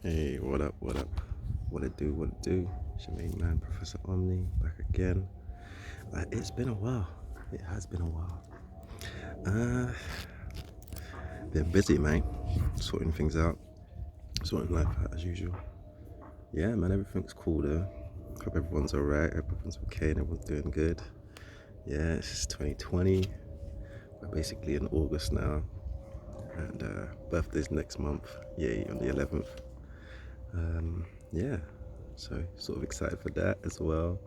Hey, what up, what up? What it do, what it do? It's your main man, Professor Omni, back again. It's been a while. It has been a while. Uh, been busy, man. Sorting things out. Sorting life out as usual. Yeah, man, everything's cool though. Hope everyone's alright, everyone's okay, and everyone's doing good. Yeah, it's just 2020. We're basically in August now. And birthday's next month. Yay, on the 11th. Yeah, so sort of excited for that as well.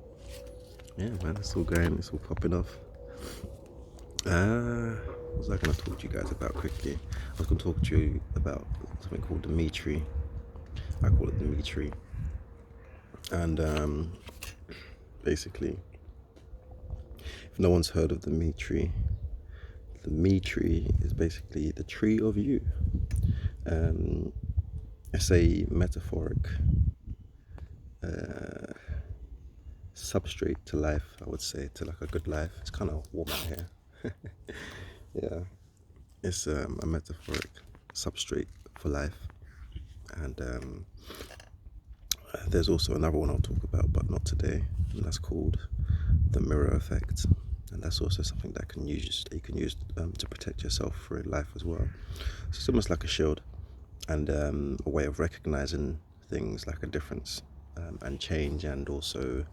Yeah, man, it's all going, it's all popping off. What was I going to talk to you guys about quickly? I was going to talk to you about something called Dimitri. I call it Dimitri. And basically, if no one's heard of Dimitri, Dimitri is basically the tree of you. It's a metaphoric substrate to life, I would say, to like a good life. It's kind of warm out here. Yeah, it's a metaphoric substrate for life. And there's also another one I'll talk about, but not today, and that's called the mirror effect. And that's also something that you can use to protect yourself through life as well. So it's almost like a shield and a way of recognizing things like a difference and change, and also,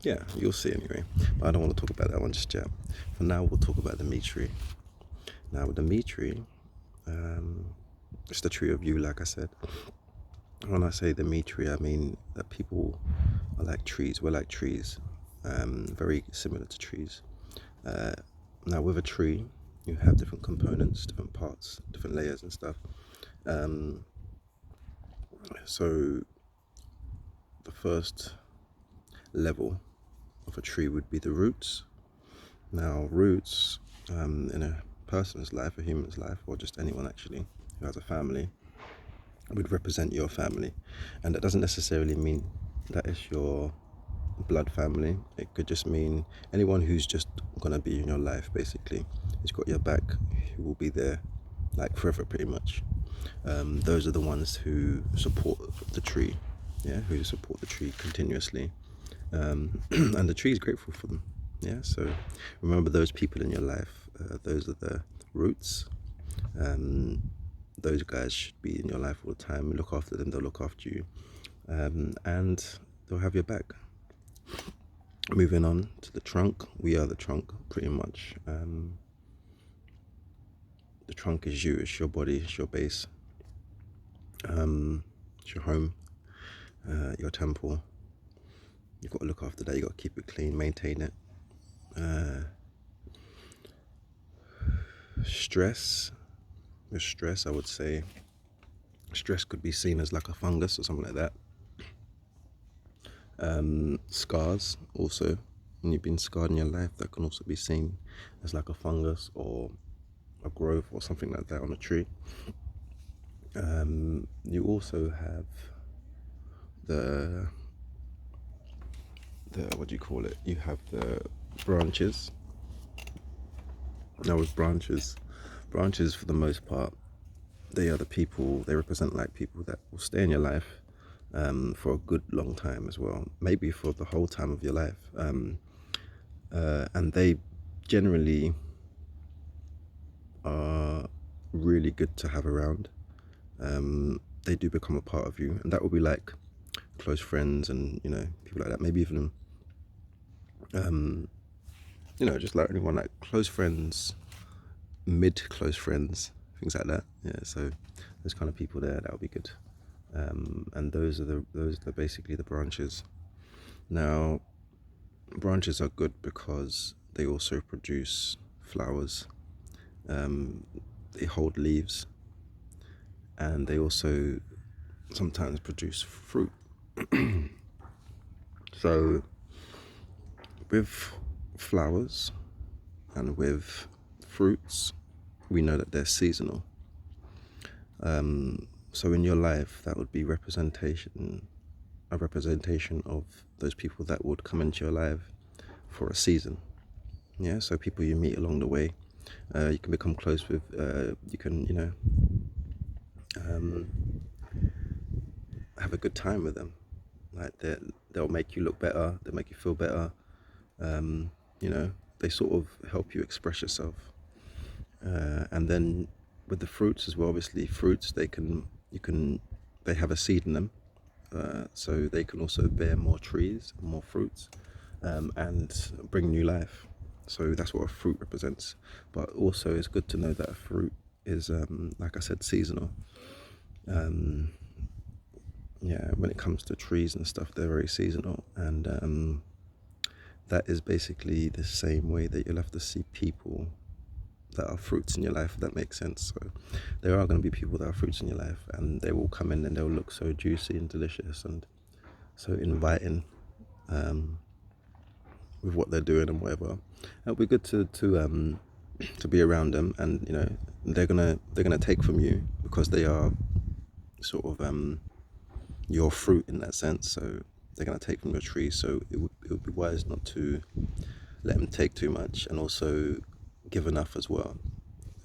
yeah, you'll see anyway. But I don't want to talk about that one just yet. For now, we'll talk about Dimitri. Now, with Dimitri, it's the tree of you, like I said. When I say Dimitri, I mean that people are like trees. We're like trees, very similar to trees. Now, with a tree, you have different components, different parts, different layers and stuff. So, the first level of a tree would be the roots. Now, roots in a person's life, a human's life, or just anyone actually who has a family, would represent your family. And that doesn't necessarily mean that it's your blood family. It could just mean anyone who's just gonna be in your life, basically, who's got your back, who will be there like forever, pretty much. Those are the ones who support the tree, yeah, who support the tree continuously, and the tree is grateful for them. Yeah, so remember those people in your life. Those are the roots. Those guys should be in your life all the time. Look after them, they'll look after you, and they'll have your back. Moving on to the trunk, we are the trunk, pretty much. The trunk is you, it's your body, it's your base, it's your home, your temple. You've got to look after that, you've got to keep it clean, maintain it. Stress, with stress, I would say, stress could be seen as like a fungus or something like that. Scars, also, when you've been scarred in your life, that can also be seen as like a fungus or a growth or something like that on a tree. You also have the what do you call it? You have the branches. Now, with branches for the most part, they are the people. They represent like people that will stay in your life for a good long time as well. Maybe for the whole time of your life, and they generally are really good to have around. They do become a part of you, and that will be like close friends and people like that. Maybe even just like anyone, like close friends, mid close friends, things like that. Yeah, so those kind of people there, that would be good. And those are basically the branches. Now, branches are good because they also produce flowers. They hold leaves, and they also sometimes produce fruit. So with flowers and with fruits, we know that they're seasonal. So in your life, that would be a representation of those people that would come into your life for a season. Yeah, so people you meet along the way, you can become close with. You can, have a good time with them. Like they'll make you look better, they'll make you feel better. You know, they sort of help you express yourself. And then with the fruits as well, obviously fruits, they have a seed in them, so they can also bear more trees, more fruits, and bring new life. So that's what a fruit represents. But also it's good to know that a fruit is, like I said, seasonal. Yeah, when it comes to trees and stuff, they're very seasonal, and that is basically the same way that you'll have to see people that are fruits in your life, if that makes sense. So there are going to be people that are fruits in your life, and they will come in and they'll look so juicy and delicious and so inviting, with what they're doing and whatever. It'll be good to be around them, and you know they're gonna take from you because they are sort of your fruit in that sense. So they're gonna take from your tree. So it would be wise not to let them take too much, and also give enough as well.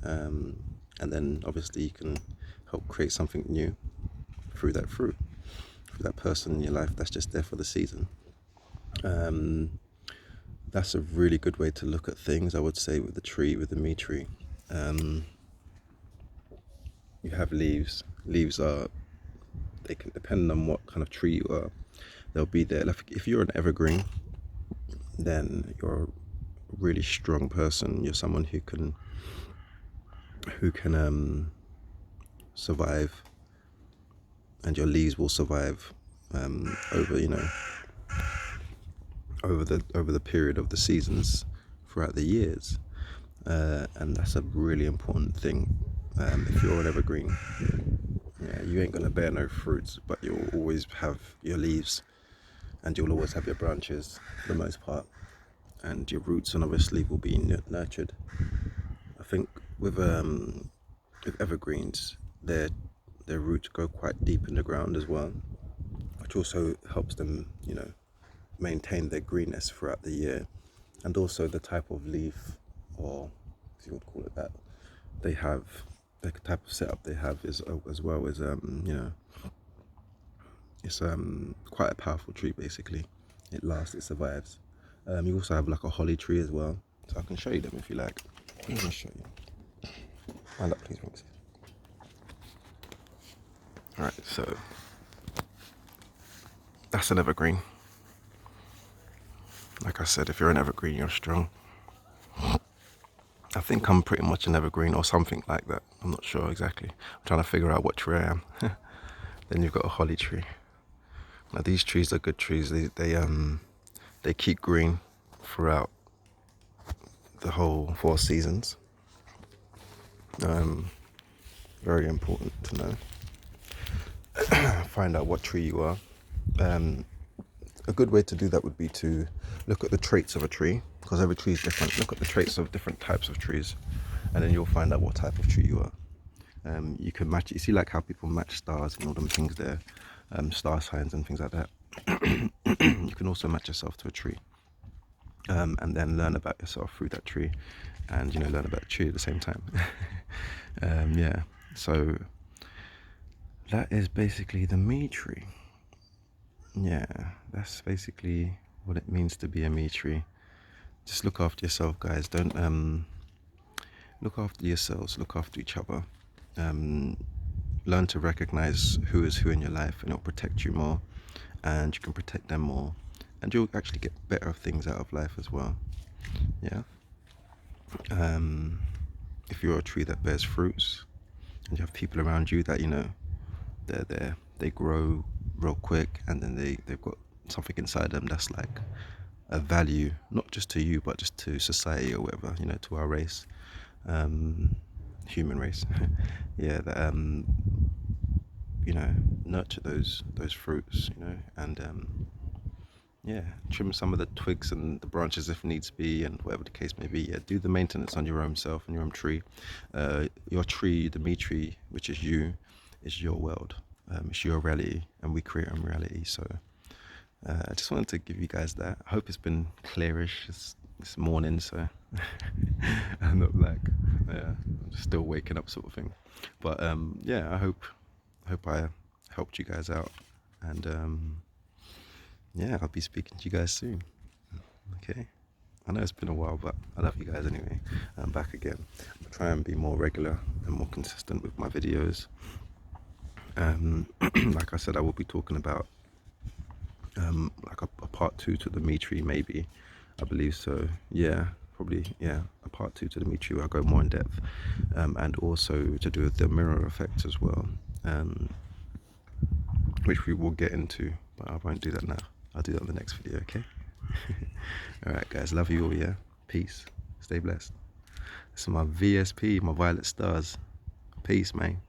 And then obviously you can help create something new through that fruit, through that person in your life that's just there for the season. That's a really good way to look at things, I would say, with the tree, with the me tree. You have leaves. Leaves are, they can depend on what kind of tree you are. They'll be there. Like if you're an evergreen, then you're a really strong person. You're someone who can survive, and your leaves will survive over over the period of the seasons throughout the years, and that's a really important thing. If you're an evergreen, yeah, you ain't gonna bear no fruits, but you'll always have your leaves, and you'll always have your branches for the most part, and your roots, and obviously will be nurtured. I think with evergreens, their roots go quite deep in the ground as well, which also helps them, maintain their greenness throughout the year. And also the type of leaf, or if you would call it that, they have, the type of setup they have is as well as it's quite a powerful tree basically. It lasts, it survives. You also have like a holly tree as well, so I can show you them if you like. Let me show you. Stand up, please, Roxy. Alright, so that's an evergreen. Like I said, if you're an evergreen, you're strong. I think I'm pretty much an evergreen or something like that. I'm not sure exactly. I'm trying to figure out what tree I am. Then you've got a holly tree. Now these trees are good trees. They keep green throughout the whole 4 seasons. Very important to know. Find out what tree you are. A good way to do that would be to look at the traits of a tree, because every tree is different. Look at the traits of different types of trees, and then you'll find out what type of tree you are. You can match. You see, like how people match stars and all them things there, star signs and things like that. You can also match yourself to a tree, and then learn about yourself through that tree, and learn about the tree at the same time. Yeah. So that is basically the me tree. Yeah, that's basically what it means to be a me tree. Just look after yourself, guys. Don't look after yourselves. Look after each other. Learn to recognize who is who in your life, and it'll protect you more, and you can protect them more, and you'll actually get better things out of life as well. Yeah. If you're a tree that bears fruits, and you have people around you that they grow real quick, and then they've got something inside them that's like a value, not just to you but just to society or whatever, to our race, human race. Yeah, that nurture those fruits, and yeah, trim some of the twigs and the branches if needs be, and whatever the case may be. Yeah, do the maintenance on your own self and your own tree. Your tree, the me tree, which is you, is your world. It's your reality, and we create our own reality. So I just wanted to give you guys that. I hope it's been clearish. It's morning, so I'm not like, yeah, I'm just still waking up sort of thing. But yeah, I hope I helped you guys out. And yeah, I'll be speaking to you guys soon. Okay. I know it's been a while, but I love you guys anyway. I'm back again. I'll try and be more regular and more consistent with my videos. Like I said, I will be talking about like a part 2 to the Mitri, maybe. I believe so. Yeah, probably. Yeah, a part 2 to the Mitri where I go more in depth, and also to do with the mirror effect as well, which we will get into. But I won't do that now. I'll do that in the next video. Okay. All right, guys. Love you all. Yeah. Peace. Stay blessed. This is my VSP, my Violet Stars. Peace, man.